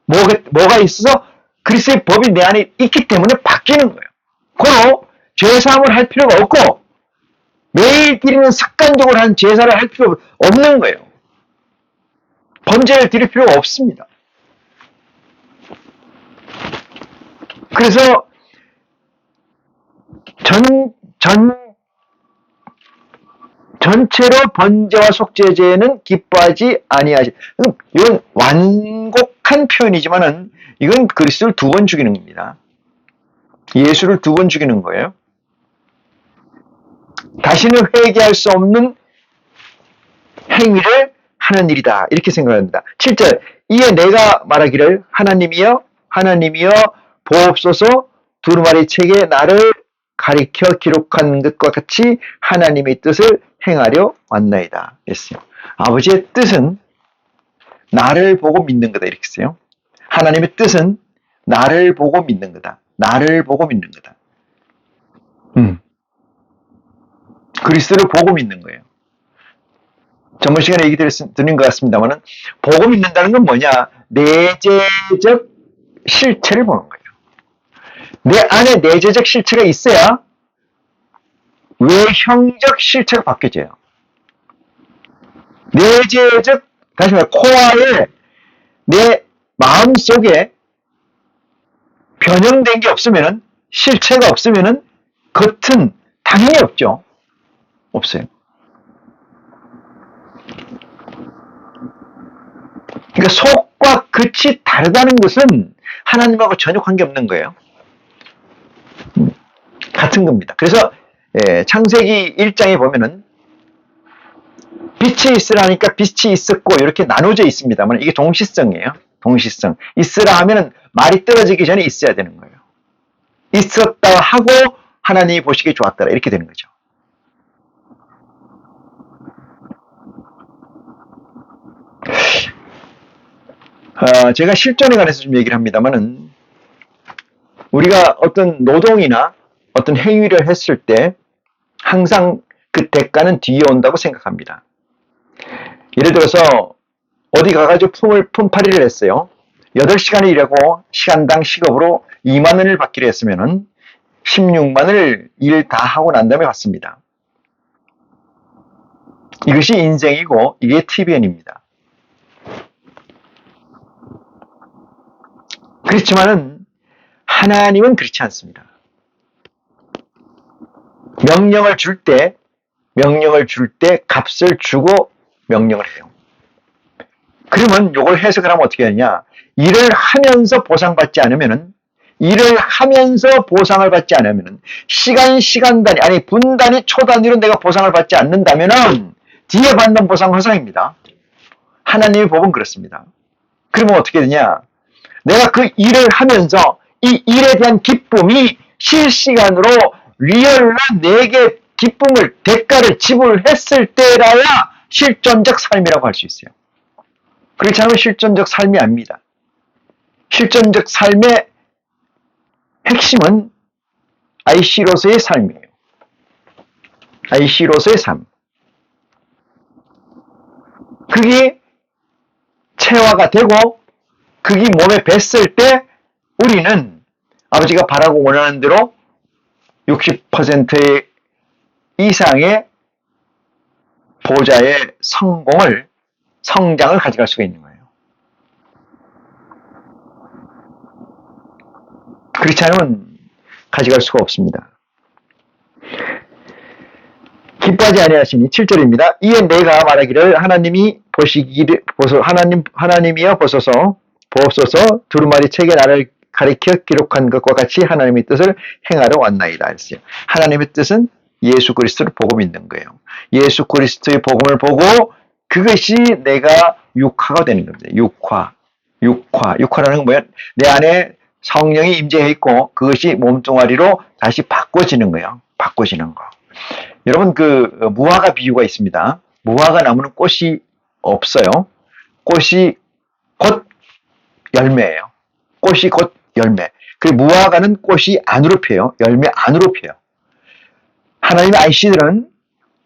Speaker 1: 뭐가 있어서 그리스도의 법이 내 안에 있기 때문에 바뀌는 거예요. 그럼 죄사함을 할 필요가 없고 매일 드리는 습관적으로 한 제사를 할 필요 없는 거예요. 번제를 드릴 필요가 없습니다. 그래서 전체로 번제와 속죄제는 기뻐하지 아니하시. 이건 완곡한 표현이지만은 이건 그리스도를 2번 죽이는 겁니다. 예수를 2번 죽이는 거예요. 다시는 회개할 수 없는 행위를 하는 일이다. 이렇게 생각합니다. 7절. 이에 내가 말하기를 하나님이여 보옵소서 두루마리 책에 나를 가리켜 기록한 것과 같이 하나님의 뜻을 행하려 왔나이다. 했어요. 아버지의 뜻은 나를 보고 믿는 거다. 이렇게 했어요. 하나님의 뜻은 나를 보고 믿는 거다. 나를 보고 믿는 거다. 그리스도를 보고 믿는 거예요. 전번 시간에 얘기 드린 것 같습니다만은 보고 믿는다는 건 뭐냐? 내재적 실체를 보는 거예요. 내 안에 내재적 실체가 있어야 외형적 실체가 바뀌어져요. 내재적, 다시 말해 코어에 내 마음 속에 변형된 게 없으면은, 실체가 없으면은 겉은 당연히 없죠. 없어요. 그러니까 속과 겉이 다르다는 것은 하나님하고 전혀 관계없는 거예요. 같은 겁니다. 그래서 창세기 1장에 보면은 빛이 있으라니까 빛이 있었고 이렇게 나눠져 있습니다만 이게 동시성이에요. 동시성. 있으라 하면은 말이 떨어지기 전에 있어야 되는 거예요. 있었다 하고 하나님이 보시기에 좋았더라 이렇게 되는 거죠. 제가 실존에 관해서 좀 얘기를 합니다만은 우리가 어떤 노동이나 어떤 행위를 했을 때 항상 그 대가는 뒤에 온다고 생각합니다. 예를 들어서 어디 가가지고 품팔이를 했어요. 8시간을 일하고 시간당 시급으로 2만 원을 받기로 했으면은 16만 원을 일 다 하고 난 다음에 받습니다. 이것이 인생이고 이게 TVN입니다. 그렇지만은 하나님은 그렇지 않습니다. 명령을 줄 때 값을 주고 명령을 해요. 그러면 이걸 해석을 하면 어떻게 되냐? 일을 하면서 보상받지 않으면은 시간 단위, 아니 분 단위, 초 단위로 내가 보상을 받지 않는다면은 뒤에 받는 보상은 허상입니다. 하나님의 법은 그렇습니다. 그러면 어떻게 되냐? 내가 그 일을 하면서 이 일에 대한 기쁨이 실시간으로 리얼로 내게 기쁨을, 대가를 지불했을 때라야 실존적 삶이라고 할 수 있어요. 그렇지 않으면 실존적 삶이 아닙니다. 실존적 삶의 핵심은 IC로서의 삶이에요. IC로서의 삶. 그게 체화가 되고 그게 몸에 뱄을 때 우리는 아버지가 바라고 원하는 대로 60% 이상의 보좌의 성장을 가져갈 수가 있는 거예요. 그렇지 않으면 가져갈 수가 없습니다. 기뻐하지 아니하시니 7절입니다. 이에 내가 말하기를 하나님이 하나님이여 보소서 두루마리 책에 나를 가리켜 기록한 것과 같이 하나님의 뜻을 행하러 왔나이다 했어요. 하나님의 뜻은 예수 그리스도를 보고 믿는 거예요. 예수 그리스도의 복음을 보고 그것이 내가 육화가 되는 겁니다. 육화라는 건 뭐야? 내 안에 성령이 임재해 있고 그것이 몸뚱아리로 다시 바꿔지는 거예요. 바꿔지는 거. 여러분 무화과 비유가 있습니다. 무화과 나무는 꽃이 없어요. 꽃이 곧 열매예요. 꽃이 곧 열매. 그 무화과는 꽃이 안으로 펴요. 열매 안으로 펴요. 하나님의 아이씨들은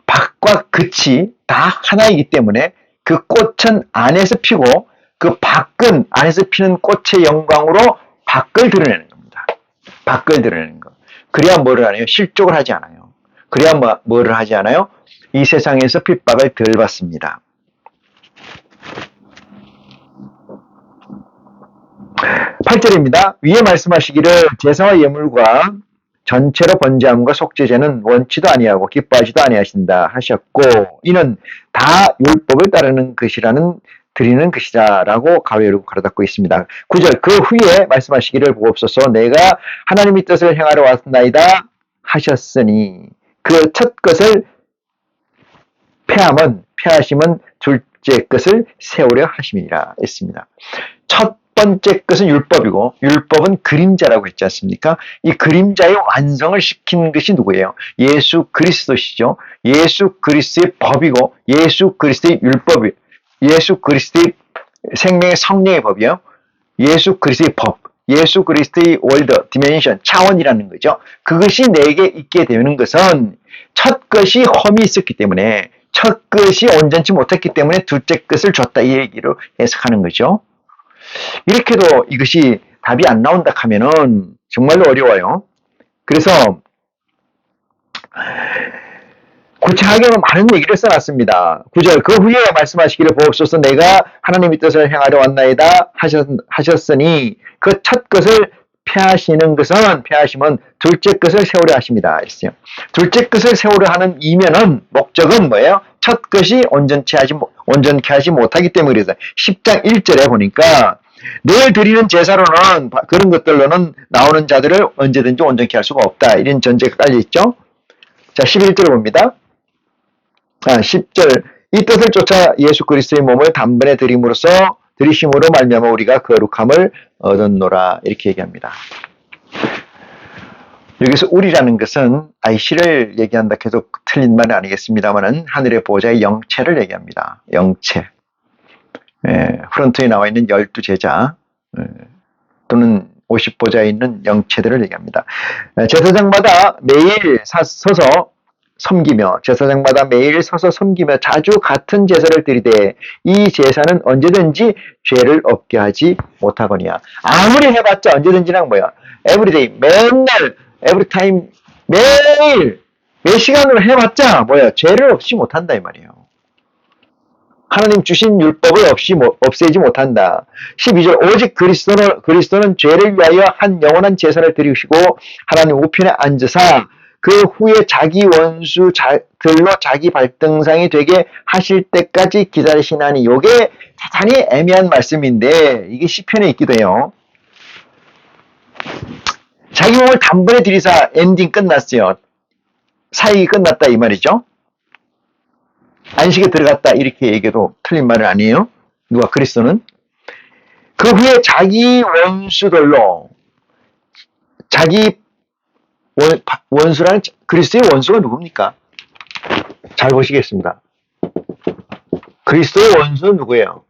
Speaker 1: 밖과 끝이 다 하나이기 때문에 그 꽃은 안에서 피고 그 밖은 안에서 피는 꽃의 영광으로 밖을 드러내는 겁니다. 밖을 드러내는 거. 그래야 뭐를 하나요? 실족을 하지 않아요. 그래야 뭐를 하지 않아요? 이 세상에서 핍박을 덜 받습니다. 8절입니다. 위에 말씀하시기를 제사와 예물과 전체로 번제함과 속죄제는 원치도 아니하고 기뻐하지도 아니하신다 하셨고 이는 다 율법을 따르는 것이라는 드리는 것이다라고 가로열고 가로닫고 있습니다. 9절 그 후에 말씀하시기를 보옵소서 내가 하나님의 뜻을 행하러 왔나이다 하셨으니 그 첫 것을 패하심은 둘째 것을 세우려 하심이라 했습니다. 첫 번째 것은 율법이고 율법은 그림자라고 했지 않습니까? 이 그림자의 완성을 시킨 것이 누구예요? 예수 그리스도시죠. 예수 그리스도의 법이고 예수 그리스도의 율법이 예수 그리스도의 생명의 성령의 법이요. 예수 그리스도의 법, 예수 그리스도의 월드, 디멘션, 차원이라는 거죠. 그것이 내게 있게 되는 것은 첫 것이 험이 있었기 때문에 첫 것이 온전치 못했기 때문에 둘째 것을 줬다 이 얘기로 해석하는 거죠. 이렇게도 이것이 답이 안 나온다 하면은 정말로 어려워요. 그래서 구체하게 많은 얘기를 써놨습니다. 9절 그 후에 말씀하시기를 보옵소서 내가 하나님의 뜻을 행하려 왔나이다 하셨으니 그 첫 것을 패하심은 둘째 것을 세우려 하십니다. 했어요. 둘째 것을 세우려 하는 이면은 목적은 뭐예요? 첫 것이 온전케 하지 못하기 때문에 그래서 10장 1절에 보니까 늘 드리는 제사로는 그런 것들로는 나오는 자들을 언제든지 온전케 할 수가 없다. 이런 전제가 깔려 있죠. 자, 11절 봅니다. 10절 이 뜻을 쫓아 예수 그리스도의 몸을 단번에 드리심으로 말미암아 우리가 거룩함을 얻었노라 이렇게 얘기합니다. 여기서 우리라는 것은 아이씨를 얘기한다 해도 틀린 말은 아니겠습니다만은 하늘의 보호자의 영체를 얘기합니다. 영체. 프런트에 나와 있는 12제자 또는 50보좌에 있는 영체들을 얘기합니다. 제사장마다 매일 서서 섬기며 자주 같은 제사를 드리되 이 제사는 언제든지 죄를 없게 하지 못하거니와 아무리 해봤자 언제든지랑 뭐야 everyday 맨날 everytime 매일 몇 시간으로 해봤자 뭐야 죄를 없이 못한다 이 말이에요. 하나님 주신 율법을 없애지 못한다. 12절 오직 그리스도는 죄를 위하여 한 영원한 제사를 드리시고 하나님 우편에 앉으사 그 후에 자기 원수들로 자기 발등상이 되게 하실 때까지 기다리시나니 이게 대단히 애매한 말씀인데 이게 시편에 있기도 해요. 자기 몸을 단번에 드리사 엔딩 끝났어요. 사역이 끝났다 이 말이죠. 안식에 들어갔다 이렇게 얘기해도 틀린 말은 아니에요. 누가 그리스도는 그 후에 자기 원수들로 자기 원수라는 그리스도의 원수가 누굽니까? 잘 보시겠습니다. 그리스도의 원수는 누구예요?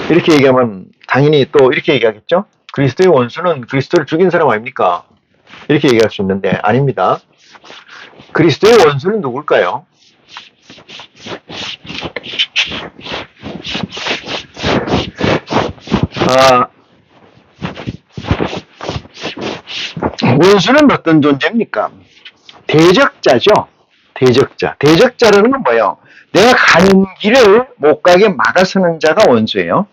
Speaker 1: 이렇게 얘기하면 당연히 또 이렇게 얘기하겠죠? 그리스도의 원수는 그리스도를 죽인 사람 아닙니까? 이렇게 얘기할 수 있는데 아닙니다. 그리스도의 원수는 누굴까요? 원수는 어떤 존재입니까? 대적자죠. 대적자라는 건 뭐예요? 내가 가는 길을 못 가게 막아서는 자가 원수예요.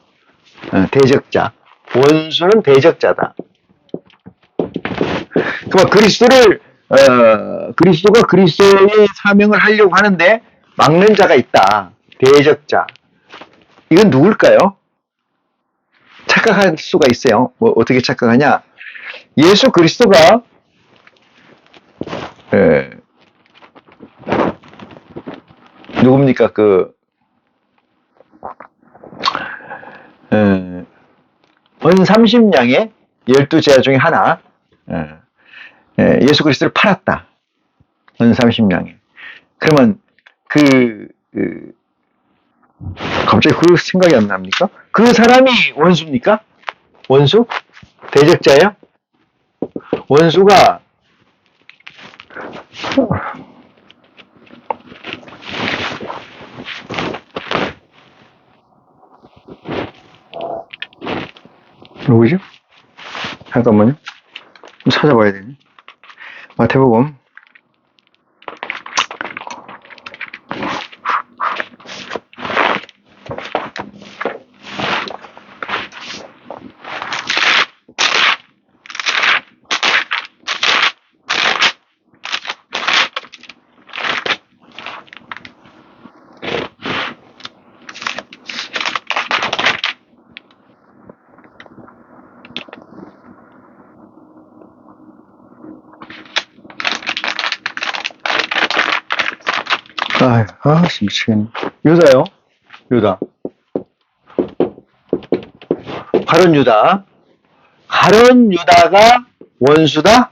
Speaker 1: 대적자. 원수는 대적자다. 그러니까 그리스도가 그리스도의 사명을 하려고 하는데 막는 자가 있다. 대적자. 이건 누굴까요? 착각할 수가 있어요. 뭐 어떻게 착각하냐? 예수 그리스도가 누굽니까? 은30냥의 12제자 중에 하나, 예수 그리스도를 팔았다. 은30냥에. 그러면 갑자기 그 생각이 안 납니까? 그 사람이 원수입니까? 원수? 대적자예요? 원수가 누구죠? 잠깐만요. 좀 찾아봐야 되네. 마태복음. 미치겠네. 유다요? 유다. 가룟 유다. 가룟 유다가 원수다?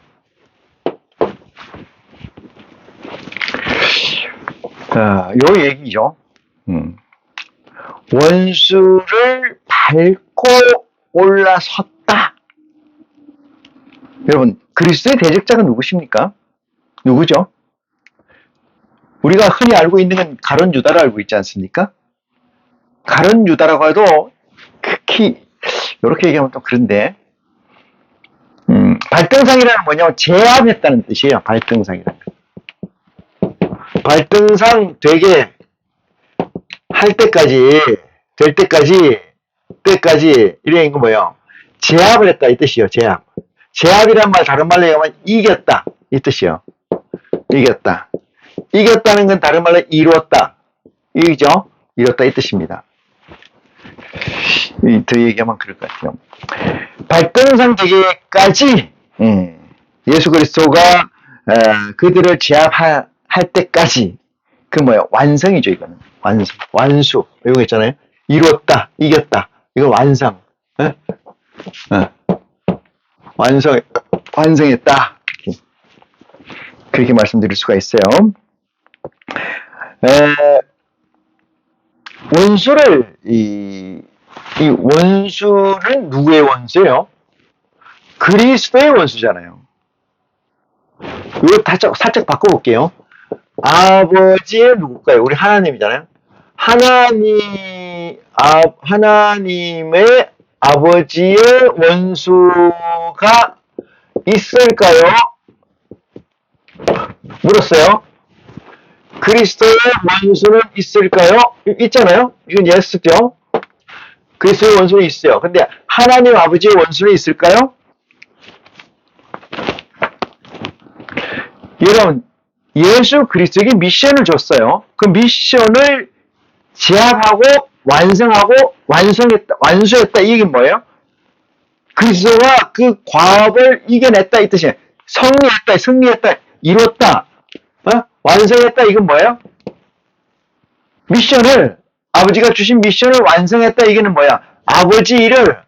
Speaker 1: 요 얘기죠. 원수를 밟고 올라섰다. 여러분, 그리스도의 대적자가 누구십니까? 누구죠? 우리가 흔히 알고 있는 건 가룟 유다를 알고 있지 않습니까? 가룟 유다라고 해도 극히 이렇게 얘기하면 또 그런데 발등상이라는 뭐냐면 제압했다는 뜻이에요. 발등상이라는 발등상 되게 할 때까지 될 때까지 이런 거 뭐예요? 제압을 했다 이 뜻이에요. 제압이란 말 다른 말로 얘기하면 이겼다 이 뜻이에요. 이겼다는 건 다른 말로 이뤘다. 이죠? 이뤘다 이 뜻입니다. 더 얘기하면 그럴 것 같아요. 발등상 되기까지 예수 그리스도가 그들을 제압할 때까지 그 뭐예요? 완성이죠. 이거는 완수 이런 거 있잖아요. 이뤘다, 이겼다. 이거 완성. 완성했다. 그렇게 말씀드릴 수가 있어요. 원수를 이 원수는 누구의 원수예요? 그리스도의 원수잖아요. 이거 살짝 바꿔볼게요. 아버지의 누굴까요? 우리 하나님이잖아요. 하나님의 아버지의 원수가 있을까요? 물었어요. 그리스도의 원수는 있을까요? 있잖아요. 이건 예스죠. 그리스도의 원수는 있어요. 근데 하나님 아버지의 원수는 있을까요? 여러분, 예수 그리스도에게 미션을 줬어요. 그 미션을 제압하고 완성하고 완수했다. 이게 뭐예요? 그리스도가 그 과업을 이겨냈다 이 뜻이에요. 승리했다, 이뤘다, 완성했다. 이건 뭐예요? 미션을 아버지가 주신 미션을 완성했다. 이게는 뭐야? 아버지가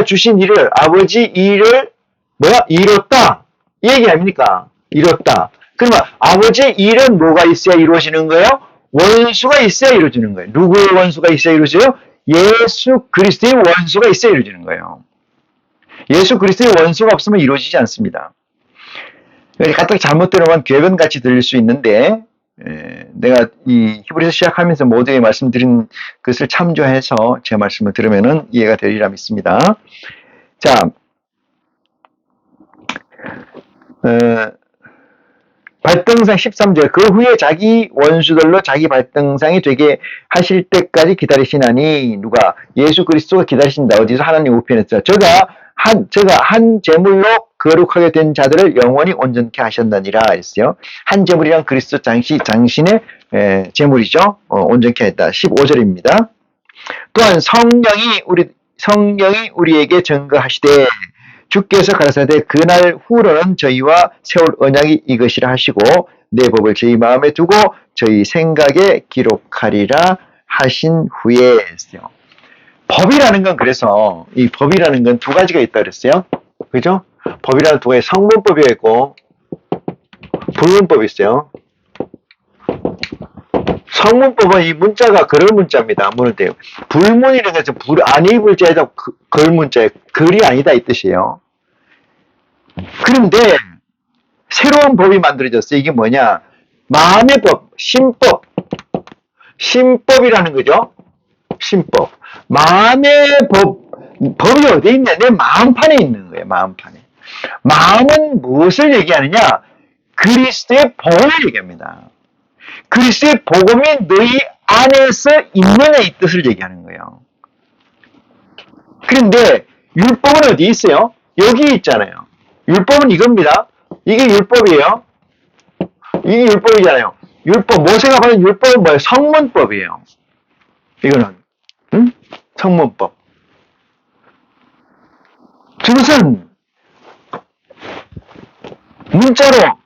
Speaker 1: 주신 일을 아버지 일을 이뤘다. 이 얘기 아닙니까? 이뤘다. 그러면 아버지의 일은 뭐가 있어야 이루어지는 거예요? 원수가 있어야 이루어지는 거예요. 누구의 원수가 있어야 이루어져요? 예수 그리스도의 원수가 있어야 이루어지는 거예요. 예수 그리스도의 원수가 없으면 이루어지지 않습니다. 가뜩 잘못되는 건 괴변 같이 들릴 수 있는데 내가 이 히브리서 시작하면서 모두에 말씀드린 것을 참조해서 제 말씀을 들으면 이해가 되리라 믿습니다. 자, 발등상 13절 그 후에 자기 원수들로 자기 발등상이 되게 하실 때까지 기다리시나니 누가? 예수 그리스도가 기다리신다. 어디서? 하나님 우편에서 저가 한 제물로 거룩하게 된 자들을 영원히 온전케 하셨느니라 했어요. 한 제물이란 그리스도 장신의 제물이죠. 온전케 했다. 15절입니다. 또한 성령이 우리에게 증거하시되 주께서 가라사대 그날 후로는 저희와 세울 언약이 이것이라 하시고 내 법을 저희 마음에 두고 저희 생각에 기록하리라 하신 후에 했어요. 법이라는 건 그래서 이 법이라는 건 두 가지가 있다 그랬어요. 그죠? 법이라는 두 가지 성문법이 있고 불문법이 있어요. 성문법은 이 문자가 글 문자입니다. 문은 돼요. 불문이라는 것은 불 아니 불자에다 글 문자에 글이 아니다 이 뜻이에요. 그런데 새로운 법이 만들어졌어요. 이게 뭐냐? 마음의 법, 신법. 신법이라는 거죠. 신법. 마음의 법이 어디에 있냐? 내 마음판에 있는 거예요. 마음판에. 마음은 무엇을 얘기하느냐? 그리스도의 복음을 얘기합니다. 그리스도의 복음이 너희 안에서 있느냐 이 뜻을 얘기하는 거예요. 그런데 율법은 어디 있어요? 여기 있잖아요. 율법은 이겁니다. 이게 율법이에요. 이게 율법이잖아요. 율법, 모세가 받은 율법은 뭐예요? 성문법이에요. 이거는 성문법. 저것은 문자로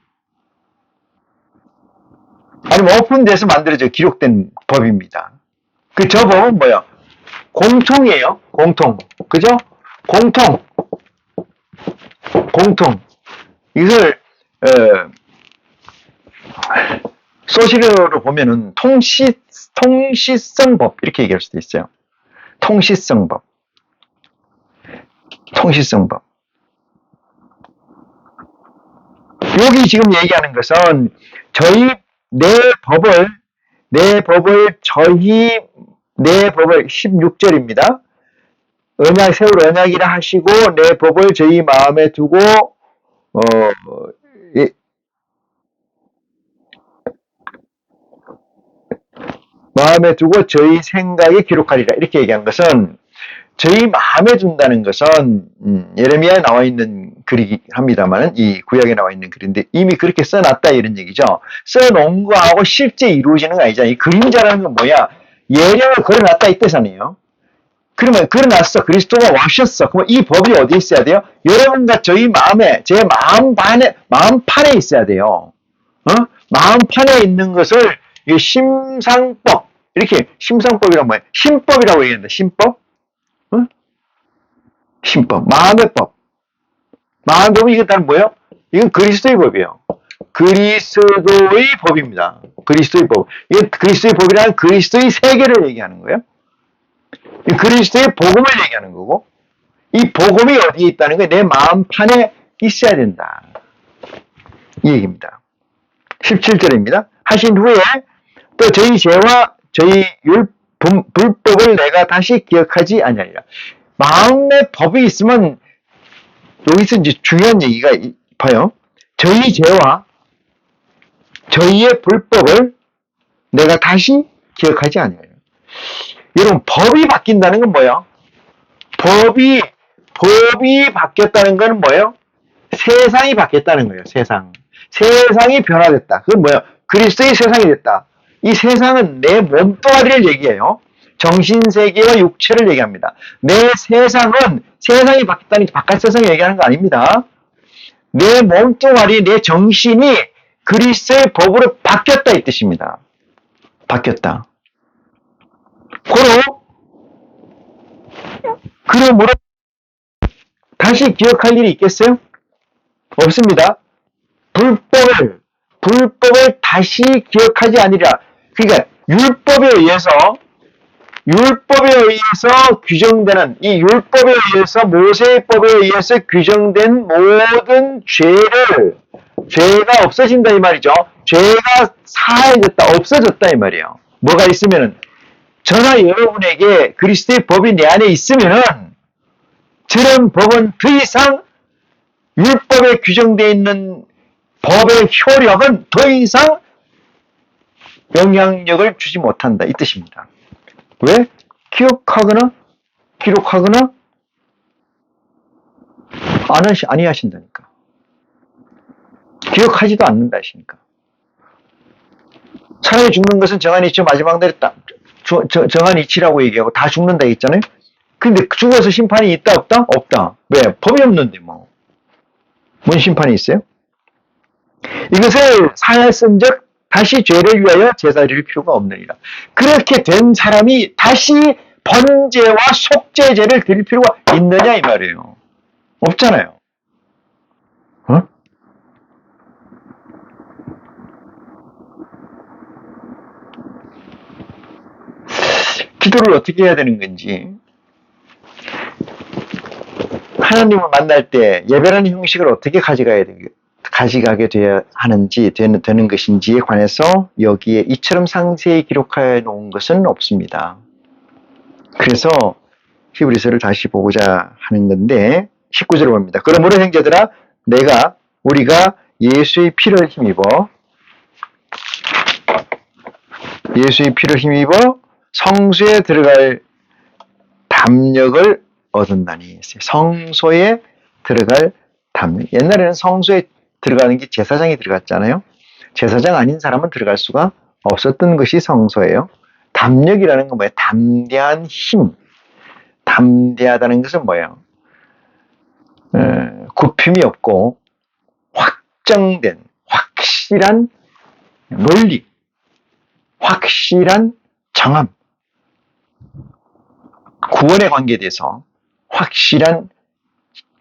Speaker 1: 아니면 오픈돼서 만들어져 기록된 법입니다. 저 법은 뭐예요? 공통이에요. 공통. 그죠? 공통. 이걸 소시료로 보면은 통시성법 이렇게 얘기할 수도 있어요. 통시성법. 여기 지금 얘기하는 것은 내 법을 16절입니다. 세울 언약이라 하시고 내 법을 저희 마음에 두고 마음에 두고 저희 생각에 기록하리라 이렇게 얘기한 것은 저희 마음에 둔다는 것은 예레미야에 나와 있는 글이긴 합니다만 이 구약에 나와 있는 글인데 이미 그렇게 써놨다 이런 얘기죠. 써놓은 거하고 실제 이루어지는 거 아니잖아요. 이 그림자라는 건 뭐야? 예령을 걸어놨다 이 뜻 아니에요. 그러면 걸어놨어. 그리스도가 와셨어. 그럼 이 법이 어디 있어야 돼요? 여러분과 저희 마음에, 제 마음판에 있어야 돼요. 마음판에 있는 것을 심상법, 이렇게 심상법이란 뭐예요? 신법이라고 얘기한다. 신법? 신법, 마음의 법. 마음의 법은 이건 다른 뭐예요? 이건 그리스도의 법이에요. 그리스도의 법입니다. 그리스도의 법. 이건 그리스도의 법이라는 그리스도의 세계를 얘기하는 거예요. 그리스도의 복음을 얘기하는 거고 이 복음이 어디에 있다는 거예요? 내 마음판에 있어야 된다. 이 얘기입니다. 17절입니다. 하신 후에 또 저희 죄와 저희 불법을 내가 다시 기억하지 아니하리라. 마음의 법이 있으면 여기서 이제 중요한 얘기가 봐요. 저희 죄와 저희의 불법을 내가 다시 기억하지 아니하리라. 여러분 법이 바뀐다는 건 뭐예요? 법이 바뀌었다는 건 뭐예요? 세상이 바뀌었다는 거예요. 세상이 변화됐다. 그건 뭐예요? 그리스도의 세상이 됐다. 이 세상은 내 몸뚱아리를 얘기해요. 정신세계와 육체를 얘기합니다. 내 세상은 세상이 바뀌었다는 게 바깥 세상을 얘기하는 거 아닙니다. 내 몸뚱아리, 내 정신이 그리스도의 법으로 바뀌었다 이 뜻입니다. 바뀌었다. 그러므로 다시 기억할 일이 있겠어요? 없습니다. 불법을 다시 기억하지 아니라 그러니까 율법에 의해서 규정되는 이 율법에 의해서 모세의 법에 의해서 규정된 모든 죄가 없어진다 이 말이죠. 죄가 사해졌다, 없어졌다 이 말이에요. 뭐가 있으면은 저나 여러분에게 그리스도의 법이 내 안에 있으면은 저런 법은 더 이상 율법에 규정되어 있는 법의 효력은 더 이상 영향력을 주지 못한다 이 뜻입니다. 왜? 기억하거나 기록하거나 아니하신다니까. 기억하지도 않는다 하시니까. 사람이 죽는 것은 정한이 있죠. 마지막 날에 정한 이치라고 얘기하고 다 죽는다 했잖아요. 근데 죽어서 심판이 있다 없다? 없다. 왜? 법이 없는데 뭐. 뭔 심판이 있어요? 이것을 사했은즉 다시 죄를 위하여 제사 드릴 필요가 없느니라. 그렇게 된 사람이 다시 번제와 속죄제를 드릴 필요가 있느냐 이 말이에요. 없잖아요. 어? 기도를 어떻게 해야 되는 건지, 하나님을 만날 때 예배라는 형식을 어떻게 가져가게 돼야 하는지, 되는 것인지에 관해서 여기에 이처럼 상세히 기록해 놓은 것은 없습니다. 그래서 히브리서를 다시 보고자 하는 건데 19절을 봅니다. 그러므로 형제들아 우리가 예수의 피를 힘입어 성소에 들어갈 담력을 얻었나니. 성소에 들어갈 담력. 옛날에는 성소에 들어가는 게 제사장이 들어갔잖아요. 제사장 아닌 사람은 들어갈 수가 없었던 것이 성소예요. 담력이라는 건 뭐예요? 담대한 힘. 담대하다는 것은 뭐예요? 굽힘이 없고 확정된 확실한 논리, 확실한 정함, 구원의 관계에 대해서 확실한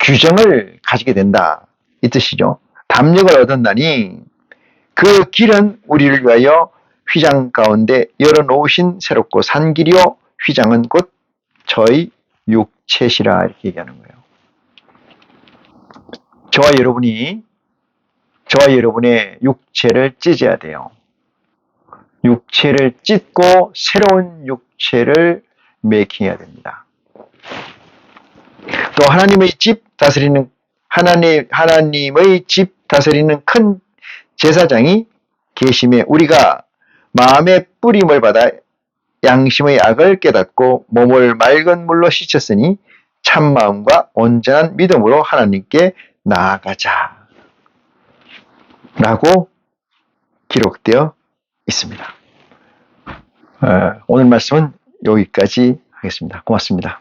Speaker 1: 규정을 가지게 된다 이 뜻이죠. 담력을 얻었나니 그 길은 우리를 위하여 휘장 가운데 열어놓으신 새롭고 산 길이요 휘장은 곧 저희 육체시라 이렇게 얘기하는 거예요. 저와 여러분의 육체를 찢어야 돼요. 육체를 찢고 새로운 육체를 메이킹해야 됩니다. 또 하나님의 집 다스리는 큰 제사장이 계심에 우리가 마음의 뿌림을 받아 양심의 악을 깨닫고 몸을 맑은 물로 씻었으니 참 마음과 온전한 믿음으로 하나님께 나아가자 라고 기록되어 있습니다. 오늘 말씀은 여기까지 하겠습니다. 고맙습니다.